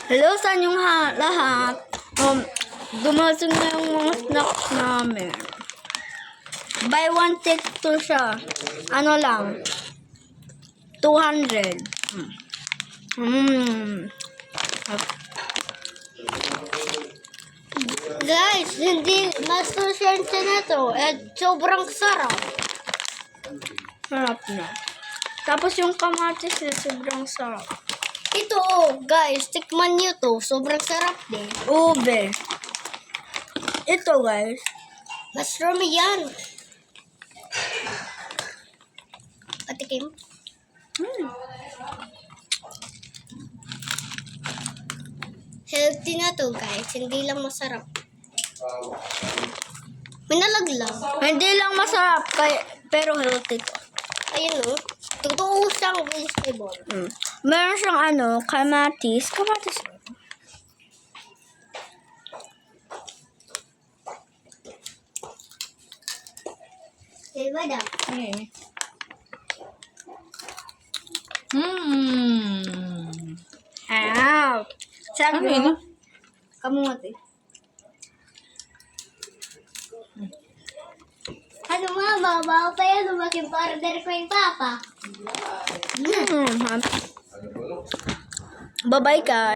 Hello sa inyong lahat. Dumating na yung mga snacks namin. Buy one, take two siya. Ano lang? 200. Guys, hindi masusyente na to. Sobrang sarap. Sarap na. Tapos yung kamatis na sobrang sarap. Ito, guys, tikman nyo to. Sobrang sarap din. Ube. Ito guys. Mushroom yan. Patikim. Healthy na to, guys. Hindi lang masarap. Minalaglag. Hindi lang masarap, pero healthy to. Ayun o. Totoo siyang vegetable. Meron siyang kamatis. Kamatis. Diba daw? Sarap Ano yun. yun? Kamuti. Ano nga, babaw pa yan. Maging partner ko yung papa. Bye-bye guys.